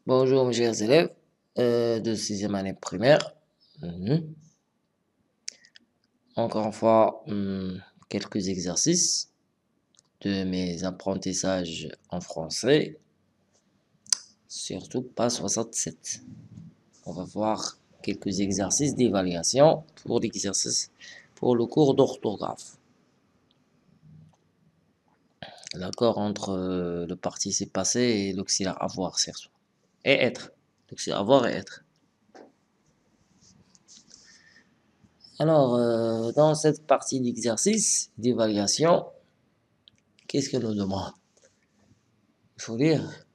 Bonjour mes chers élèves de 6e année primaire. Encore une fois, quelques exercices de mes apprentissages en français, surtout pas 67. On va voir quelques exercices d'évaluation pour l'exercice, pour le cours d'orthographe. L'accord entre le participe passé et l'auxiliaire avoir, certes. Et être. L'auxiliaire avoir et être. Alors, dans cette partie d'exercice, d'évaluation, qu'est-ce que nous demande? Il faut lire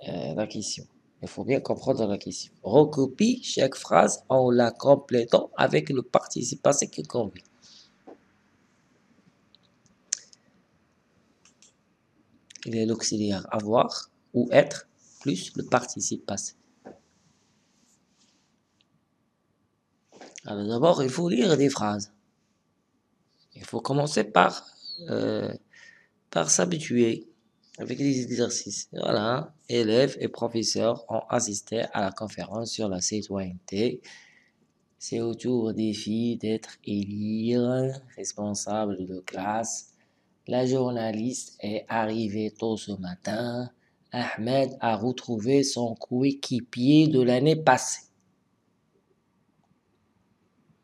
la question. Il faut bien comprendre la question. Recopie chaque phrase en la complétant avec le participe passé qui convient. Il est l'auxiliaire avoir ou être plus le participe passé. Alors d'abord, il faut lire des phrases. Il faut commencer par s'habituer avec les exercices. Voilà, élèves et professeurs ont assisté à la conférence sur la citoyenneté. C'est au tour des filles d'être élire responsable de classe. La journaliste est arrivée tôt ce matin. Ahmed a retrouvé son coéquipier de l'année passée.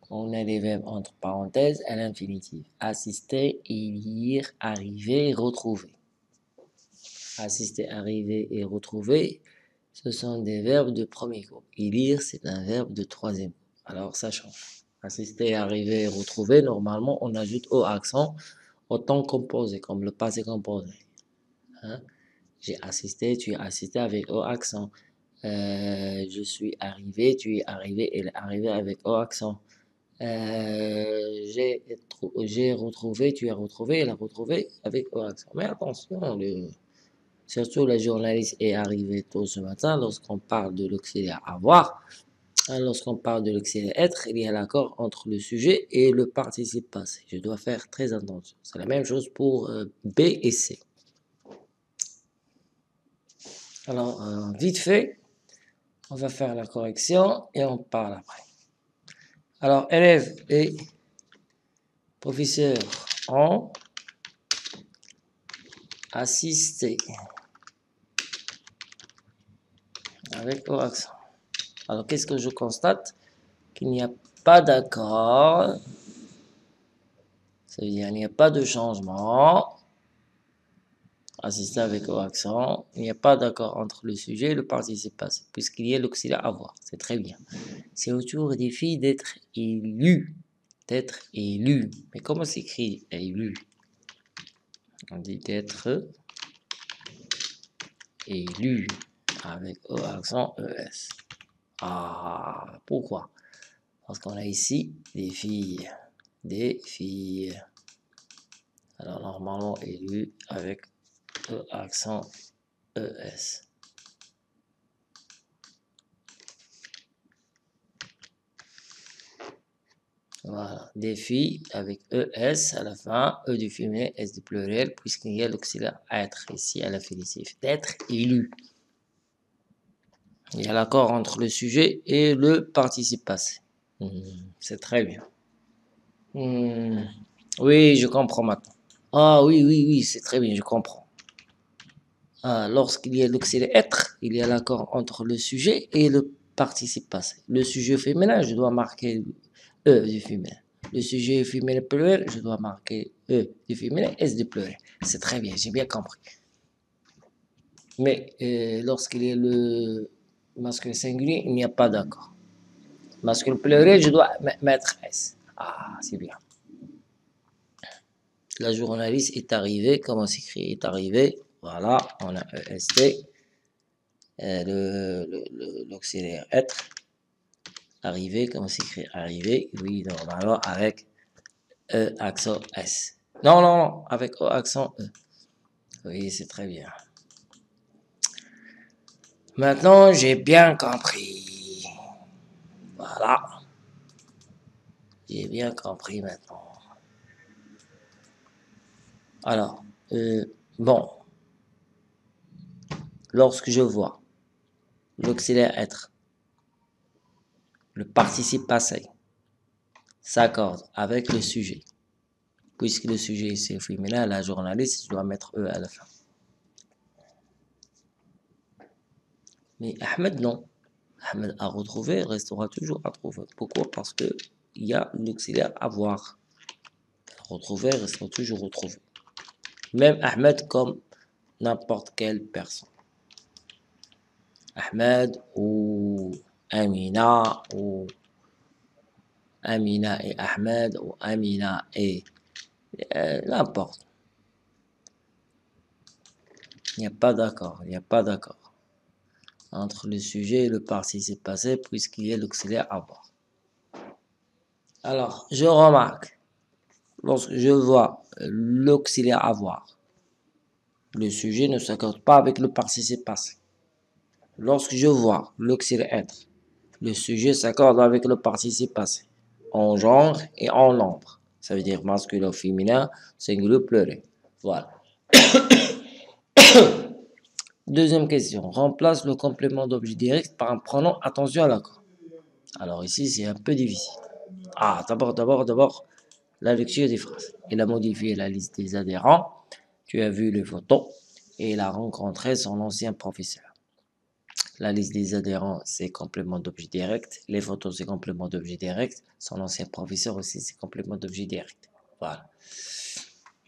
On a les verbes entre parenthèses à l'infinitif. Assister, élire, arriver, retrouver. Assister, arriver et retrouver, ce sont des verbes de premier groupe. Élire, c'est un verbe de troisième groupe. Alors, ça change. Assister, arriver et retrouver, normalement, on ajoute au accent au temps composé, comme le passé composé. Hein? J'ai assisté, tu es assisté avec au accent. Je suis arrivé, tu es arrivé, elle est arrivée avec au accent. J'ai retrouvé, tu as retrouvé, elle a retrouvé avec au accent. Mais attention, surtout la journaliste est arrivée tôt ce matin lorsqu'on parle de l'auxiliaire avoir. Lorsqu'on parle de l'auxiliaire être, il y a l'accord entre le sujet et le participe passé. Je dois faire très attention. C'est la même chose pour B et C. Alors, vite fait, on va faire la correction et on parle après. Alors, élèves et professeurs ont assisté avec au accent. Alors, qu'est-ce que je constate? Qu'il n'y a pas d'accord. Ça veut dire qu'il n'y a pas de changement. Assister avec au accent. Il n'y a pas d'accord entre le sujet et le participe passé, puisqu'il y a l'auxiliaire avoir. C'est très bien. C'est au tour des filles d'être élues. D'être élues. Mais comment s'écrit élu? On dit d'être élu avec O accent ES. Ah, pourquoi? Parce qu'on a ici des filles. Des filles. Alors, normalement, élu avec E accent ES. Voilà, des filles avec ES à la fin, E du féminin, S du pluriel, puisqu'il y a l'auxiliaire être ici à l'infinitif. D'être élu. Il y a l'accord entre le sujet et le participe passé. C'est très bien. Oui, je comprends maintenant. Ah oui, oui, oui, c'est très bien, je comprends. Lorsqu'il y a l'auxiliaire être, il y a l'accord entre le sujet et le participe passé. Le sujet féminin, je dois marquer E du féminin. Le sujet féminin pluriel, je dois marquer E du féminin, S du pluriel. C'est très bien, j'ai bien compris. Mais lorsqu'il y a le masculin singulier, il n'y a pas d'accord. Masculin pluriel, je dois mettre S. Ah, c'est bien. La journaliste est arrivée. Comment s'écrit est arrivée? Voilà, on a EST. L'auxiliaire être. Arrivé, comment s'écrit arrivé? Oui, normalement avec E accent S. Non, non, non, avec O accent E. Oui, c'est très bien. Maintenant, j'ai bien compris. Voilà. J'ai bien compris maintenant. Alors, bon. lorsque je vois l'auxiliaire être, le participe passé, s'accorde avec le sujet. Puisque le sujet c'est féminin, la journaliste, je dois mettre E à la fin. Mais Ahmed, non. Ahmed a retrouvé, restera toujours à trouver. Pourquoi? Parce que il y a l'auxiliaire avoir. Retrouver restera toujours retrouvé. Même Ahmed comme n'importe quelle personne. Ahmed ou Amina ou Amina et Ahmed ou Amina et n'importe. Il n'y a pas d'accord. Il n'y a pas d'accord entre le sujet et le participe passé puisqu'il y a l'auxiliaire avoir. Alors, je remarque, lorsque je vois l'auxiliaire avoir, le sujet ne s'accorde pas avec le participe passé. Lorsque je vois l'auxiliaire être, le sujet s'accorde avec le participe passé, en genre et en nombre. Ça veut dire masculin, féminin, singulier, pluriel. Voilà. Deuxième question. Remplace le complément d'objet direct par un pronom. Attention à l'accord. Alors ici, c'est un peu difficile. D'abord, la lecture des phrases. Il a modifié la liste des adhérents. Tu as vu les photos. Et il a rencontré son ancien professeur. La liste des adhérents, c'est complément d'objet direct. Les photos, c'est complément d'objet direct. Son ancien professeur aussi, c'est complément d'objet direct. Voilà.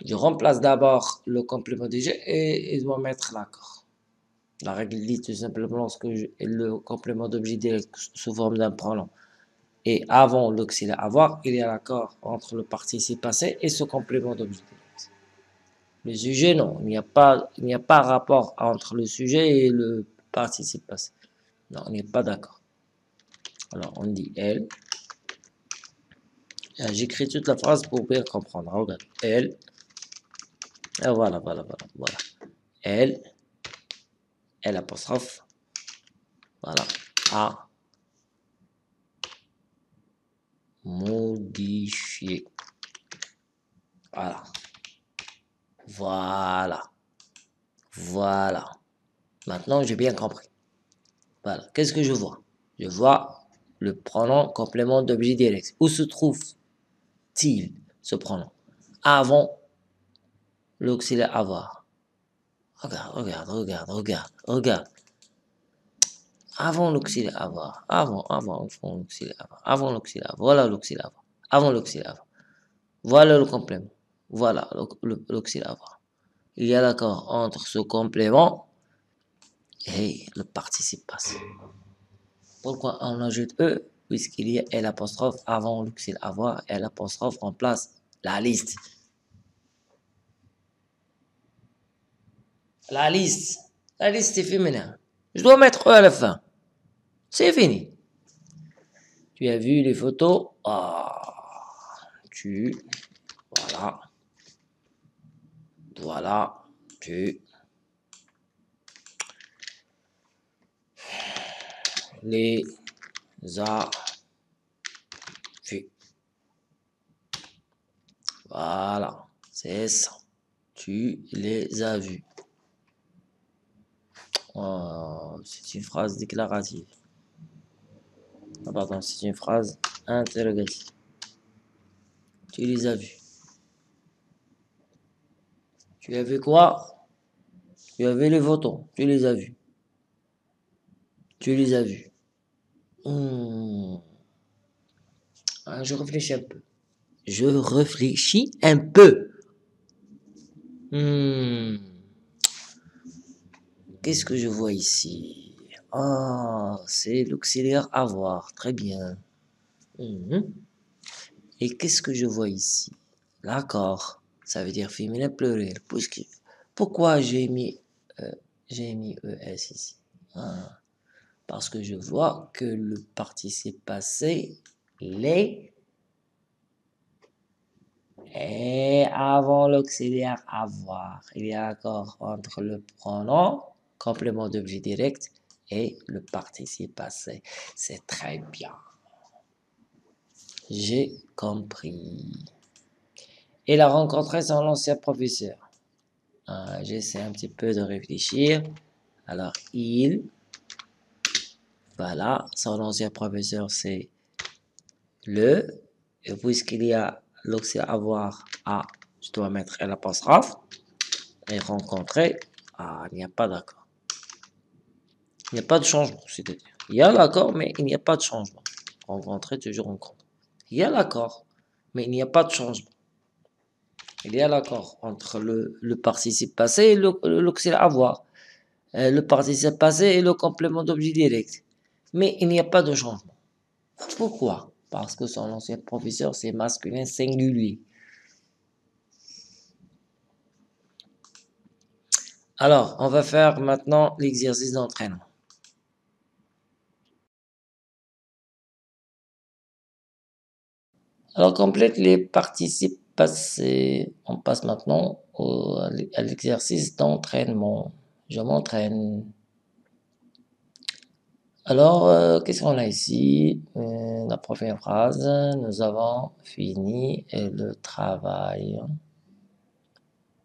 Je remplace d'abord le complément d'objet et il doit mettre l'accord. La règle dit tout simplement lorsque le complément d'objet direct sous forme d'un pronom et avant l'auxiliaire avoir, il y a l'accord entre le participe passé et ce complément d'objet direct. Le sujet, non, il n'y a pas rapport entre le sujet et le participe passé. Non, on n'est pas d'accord. Alors, on dit elle. J'écris toute la phrase pour bien comprendre. Regarde, elle. Et voilà. Elle apostrophe. Voilà. A modifié. Voilà. Maintenant, j'ai bien compris. Voilà. Qu'est-ce que je vois? Je vois le pronom complément d'objet direct. Où se trouve-t-il ce pronom? Avant l'auxiliaire avoir. Regarde. Avant l'auxiliaire avoir. Avant l'auxiliaire avoir. Avant l'auxiliaire avoir. Voilà l'auxiliaire avoir. Avant l'auxiliaire avoir. Voilà le complément. Voilà l'auxiliaire avoir. Il y a l'accord entre ce complément et le participe passé. Pourquoi on ajoute E? Puisqu'il y a L apostrophe avant l'auxiliaire avoir. L apostrophe remplace la liste. La liste est féminin. Je dois mettre E à la fin. C'est fini. Tu as vu les photos? Voilà. Tu les as vus. Voilà. C'est ça. Tu les as vus. C'est une phrase déclarative. Pardon, c'est une phrase interrogative. Tu les as vus. Tu as vu quoi? Tu as vu les photos. Tu les as vus. Tu les as vus. Je réfléchis un peu. Qu'est-ce que je vois ici? C'est l'auxiliaire avoir. Très bien. Et qu'est-ce que je vois ici? L'accord. Ça veut dire féminin pluriel. Pourquoi j'ai mis ES ici? Parce que je vois que le participe passé, les, et avant l'auxiliaire avoir. Il y a accord entre le pronom, complément d'objet direct, et le participe passé. C'est très bien. J'ai compris. Il a rencontré son ancien professeur. J'essaie un petit peu de réfléchir. Alors, il, voilà, son ancien professeur, c'est le, et puisqu'il y a l'auxiliaire avoir à, je dois mettre l'apostrophe, et rencontrer, il n'y a pas d'accord. Il n'y a pas de changement, c'est-à-dire, il y a l'accord, mais il n'y a pas de changement. Rencontrer, toujours rencontrer. Il y a l'accord, mais il n'y a pas de changement. Il y a l'accord entre le participe passé et l'auxiliaire avoir. Le participe passé et le complément d'objet direct. Mais il n'y a pas de changement. Pourquoi? Parce que son ancien professeur, c'est masculin singulier. Alors, on va faire maintenant l'exercice d'entraînement. Alors, complète les participes passés. On passe maintenant à l'exercice d'entraînement. Je m'entraîne. Alors, qu'est-ce qu'on a ici? La première phrase, nous avons fini le travail.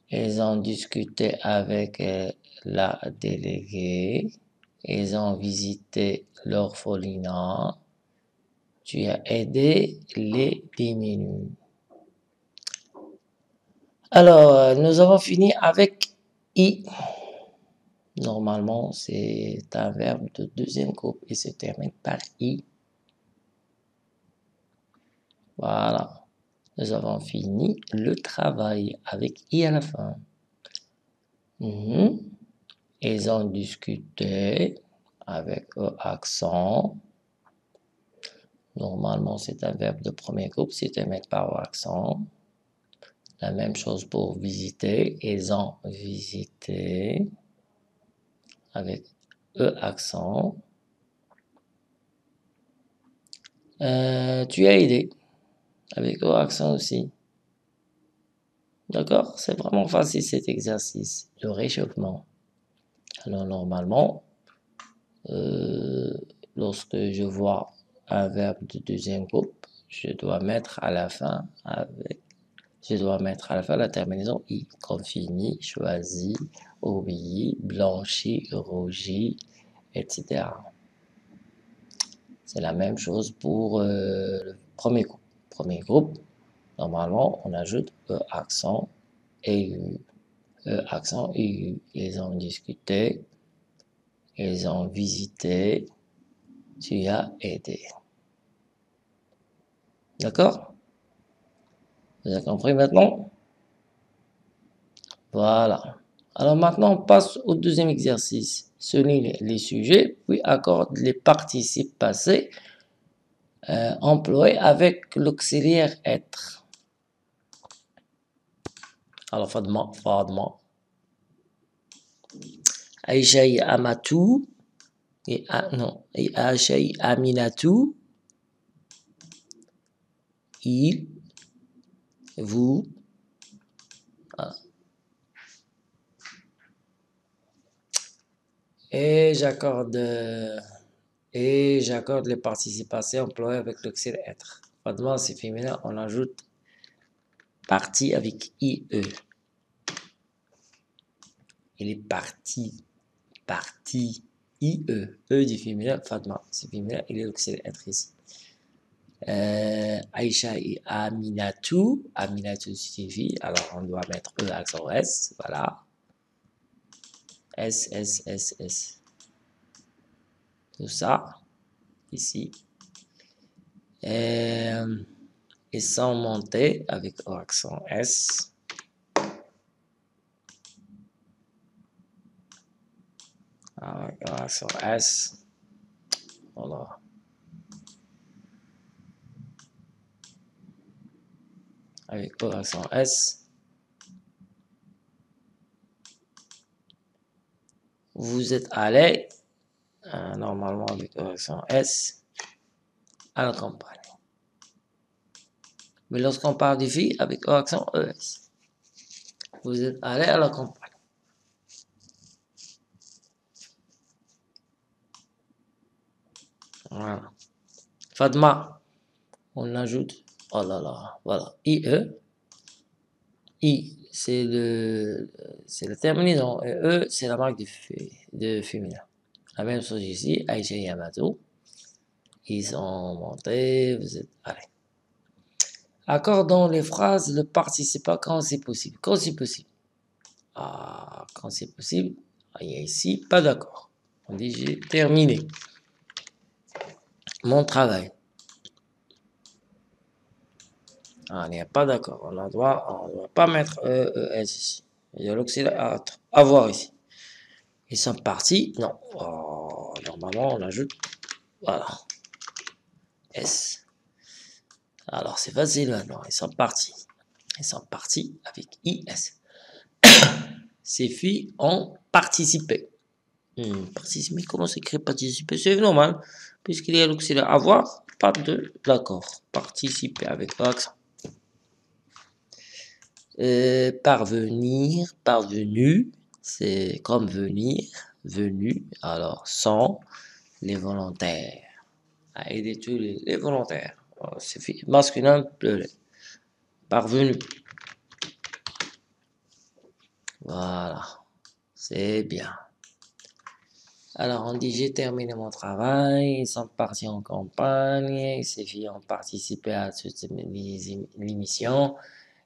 Ils ont discuté avec la déléguée. Ils ont visité l'orphelinat. Tu as aidé les démunis. Alors, nous avons fini avec I. Normalement, c'est un verbe de deuxième groupe et se termine par I. Voilà. Nous avons fini le travail avec I à la fin. Ils ont discuté avec E accent. Normalement, c'est un verbe de premier groupe, c'est terminé par O accent. La même chose pour visiter. Ils ont visité avec E accent. Tu as aidé avec O accent aussi. D'accord? C'est vraiment facile cet exercice, le réchauffement. Alors normalement, lorsque je vois un verbe de deuxième groupe, je dois mettre à la fin la terminaison i, comme fini, choisi, obéi, blanchi, rougi, etc. C'est la même chose pour le premier groupe. Premier groupe, normalement, on ajoute E accent aigu. E accent aigu. Ils ont discuté, ils ont visité, tu as aidé. D'accord? Vous avez compris maintenant? Voilà. Alors maintenant, on passe au deuxième exercice. Souligne les sujets, puis accorde les participes passés employés avec l'auxiliaire être. Alors, Fadma. Aïcha et Amatou. Et Aïcha et Aminatou. Il, vous. Voilà. Et j'accorde les participes passés employés avec l'auxiliaire être. Fadma, c'est féminin, on ajoute partie avec IE. Il est parti. Parti. IE. E du féminin. Fatma, c'est féminin. Il est l'auxiliaire être ici. Aïcha et Aminatou. Aminatou suffit. Alors, on doit mettre E accent S. Voilà. S, S, S, S. Tout ça. Ici. Et sans monter avec O accent S. Avec O accent S. Voilà. Avec O accent S. Vous êtes allé, normalement avec O accent S, à la campagne. Mais lorsqu'on parle des filles, avec O accent ES. Vous êtes allé à la campagne. Voilà. Fadma, on ajoute, oh là là, voilà, IE. I, c'est la terminaison. Et eux, c'est la marque de féminin. La même chose ici, Aïcha et Yamato. Ils sont montés, vous êtes... Allez. Accordons les phrases, le participe quand c'est possible. Quand c'est possible. Ah, quand c'est possible, il y a ici, pas d'accord. On dit j'ai terminé mon travail. Ah, on n'est pas d'accord. On ne doit pas mettre ES ici. Il y a l'auxiliaire à avoir ici. Ils sont partis. Non. Oh, normalement, on ajoute. Voilà. S. Alors, c'est facile maintenant. Ils sont partis. Ils sont partis avec IS. Ces filles ont participé. Participer, comment s'écrit participer? C'est normal, puisqu'il y a l'auxiliaire avoir, pas de d'accord. Participer avec l'accent. Parvenir, parvenu, c'est comme venir, venu. Alors, sont les volontaires. À aider tous les volontaires. C'est masculin, pluriel. Parvenu. Voilà. C'est bien. Alors, on dit j'ai terminé mon travail, ils sont partis en campagne, ces filles ont participé à toute l'émission,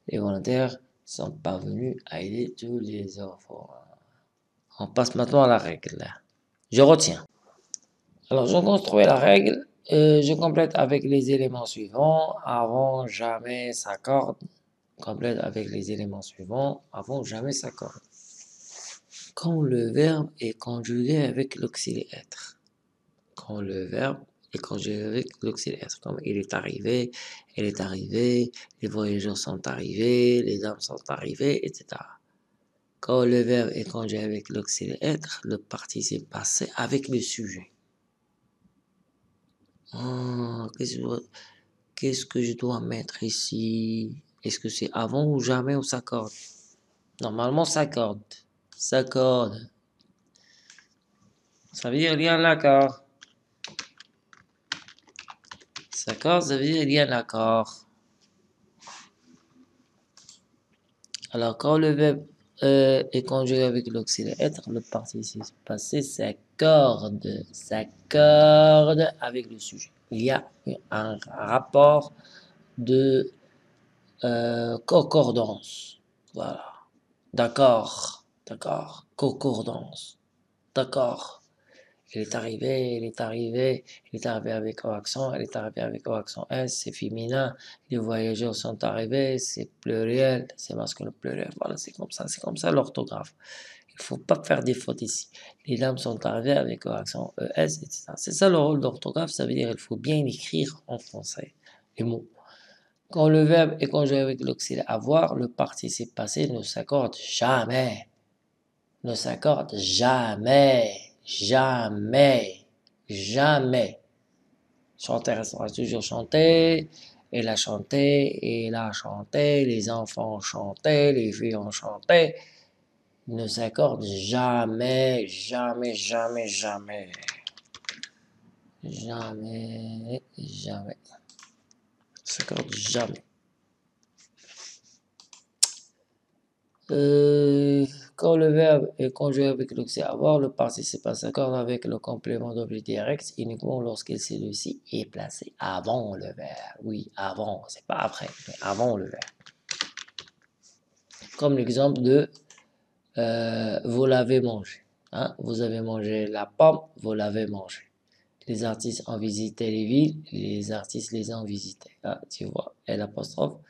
les volontaires sont parvenus à aider tous les enfants. On passe maintenant à la règle. Je retiens. Alors, je construis la règle, je complète avec les éléments suivants, avant, jamais, s'accorde. Complète avec les éléments suivants, avant, jamais, s'accorde. Quand le verbe est conjugué avec l'auxiliaire être. Quand le verbe est conjugué avec l'auxiliaire être. Comme il est arrivé, elle est arrivée, les voyageurs sont arrivés, les hommes sont arrivés, etc. Quand le verbe est conjugué avec l'auxiliaire être, le participe passé avec le sujet. Qu'est-ce que je dois mettre ici? Est-ce que c'est avant ou jamais ou s'accorde? Normalement, s'accorde. S'accorde. Ça veut dire il y a un accord. S'accorde, ça veut dire il y a un accord. Alors, quand le verbe est conjugué avec l'auxiliaire être, le participe passé s'accorde. S'accorde avec le sujet. Il y a un rapport de concordance. Voilà. D'accord. D'accord. Concordance. D'accord. Elle est arrivée, elle est arrivée, elle est arrivée avec un accent, elle est arrivée avec un accent S, c'est féminin, les voyageurs sont arrivés, c'est pluriel, c'est masculin pluriel, voilà, c'est comme ça l'orthographe. Il ne faut pas faire des fautes ici. Les dames sont arrivées avec un accent ES, etc. C'est ça le rôle d'orthographe, ça veut dire qu'il faut bien écrire en français les mots. Quand le verbe est conjugué avec l'auxiliaire avoir, le participe passé ne s'accorde jamais. Ne s'accorde jamais. Jamais. Jamais. Chanter restera toujours chanter. Elle a chanté, il a chanté, les enfants ont chanté, les filles ont chanté. Ne s'accorde jamais, jamais, jamais, jamais. Jamais, jamais. Ne s'accorde jamais. Quand le verbe est conjugué avec l'auxiliaire avoir, le participe s'accorde avec le complément d'objet direct uniquement lorsque celui-ci est placé avant le verbe. Oui, avant, c'est pas après, mais avant le verbe. Comme l'exemple de vous l'avez mangé. Hein? Vous avez mangé la pomme, vous l'avez mangé. Les artistes ont visité les villes, les artistes les ont visités. Ah, tu vois, et l'apostrophe.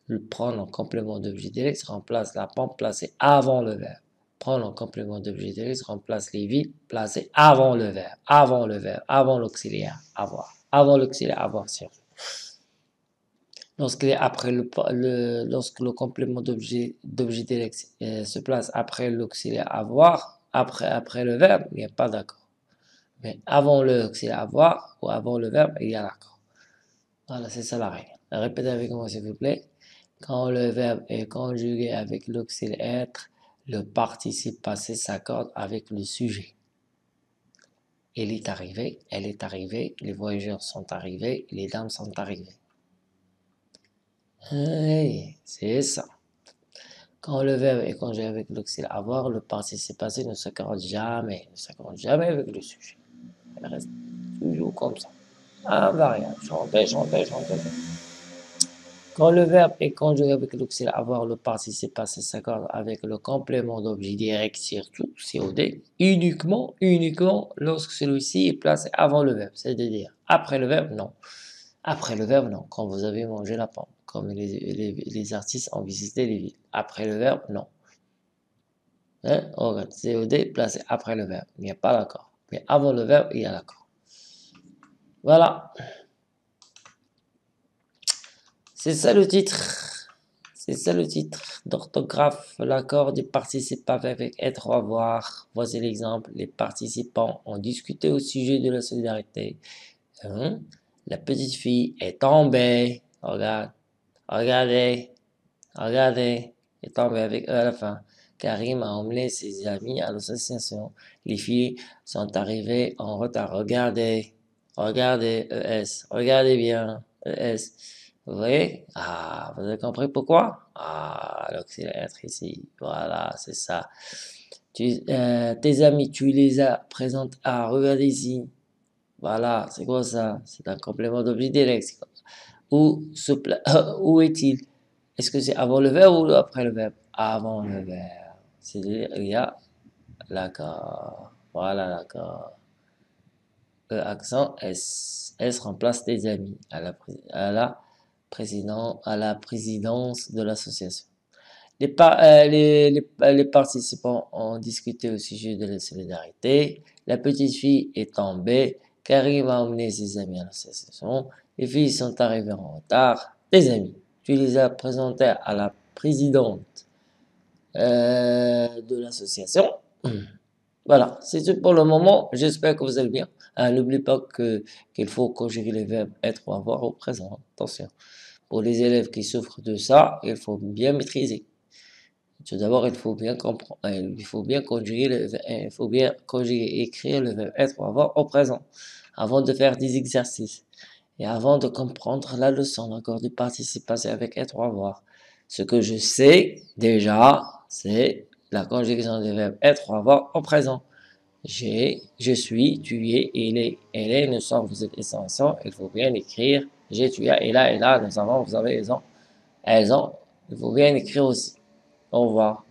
Le prendre en complément d'objet direct remplace la pomme placée avant le verbe. Prendre en complément d'objet direct remplace les villes placées avant le verbe. Avant le verbe. Avant l'auxiliaire. Avoir. Avant l'auxiliaire. Avoir. Lorsque le complément d'objet direct se place après l'auxiliaire avoir, après le verbe, il n'y a pas d'accord. Mais avant l'auxiliaire avoir ou avant le verbe, il y a l'accord. Voilà, c'est ça la règle. Répétez avec moi s'il vous plaît. Quand le verbe est conjugué avec l'auxiliaire être, le participe passé s'accorde avec le sujet. Il est arrivé, elle est arrivée, les voyageurs sont arrivés, les dames sont arrivées. Hey, c'est ça. Quand le verbe est conjugué avec l'auxiliaire avoir, le participe passé ne s'accorde jamais avec le sujet. Elle reste toujours comme ça. Invariable. Chanter, chanter, chanter. Quand le verbe est conjugué avec l'auxiliaire avoir, le participe passé s'accorde avec le complément d'objet direct, surtout, COD, uniquement lorsque celui-ci est placé avant le verbe, c'est-à-dire après le verbe, non. Après le verbe, non. Quand vous avez mangé la pomme, comme les artistes ont visité les villes. Après le verbe, non. Hein? On regarde, COD placé après le verbe, il n'y a pas d'accord. Mais avant le verbe, il y a l'accord. Voilà. C'est ça le titre. C'est ça le titre d'orthographe. L'accord des participes avec être ou avoir. Voici l'exemple. Les participants ont discuté au sujet de la solidarité. Hein? La petite fille est tombée. Regarde. Regardez. Regardez. Est tombée avec E à la fin. Karim a emmené ses amis à l'association. Les filles sont arrivées en retard. Regardez. Regardez. ES. Regardez bien. ES. Vous voyez? Ah, vous avez compris pourquoi? Ah, l'auxiliaire ici. Voilà, c'est ça. Tes amis, tu les as présentes à regarder ici. Voilà, c'est quoi ça? C'est un complément d'objet direct. Où est-il? Est-ce que c'est avant le verbe ou après le verbe? Avant le verbe. C'est-à-dire, il y a l'accord. Voilà l'accord. E accent S. S remplace tes amis à la présidence de l'association. Les participants ont discuté au sujet de la solidarité. La petite fille est tombée. Karim a emmené ses amis à l'association. Les filles sont arrivées en retard. Tes amis, tu les as présentés à la présidente de l'association. Voilà, c'est tout pour le moment. J'espère que vous allez bien. N'oubliez pas qu'il faut conjuguer les verbes être ou avoir au présent. Attention. Pour les élèves qui souffrent de ça, il faut bien maîtriser. Tout d'abord, il faut bien comprendre, il faut bien conjuguer il faut bien conjuguer et écrire le verbe être ou avoir au présent avant de faire des exercices et avant de comprendre la leçon, l'accord du participe passé avec être ou avoir. Ce que je sais déjà, c'est la conjugaison des verbes être ou avoir au présent. J'ai, je suis, tu es, il est, elle est, nous sommes, vous êtes, ils sont, il faut bien écrire. J'ai, tu as, et là, nous avons, vous avez, elles ont. Il faut bien écrire aussi. Au revoir.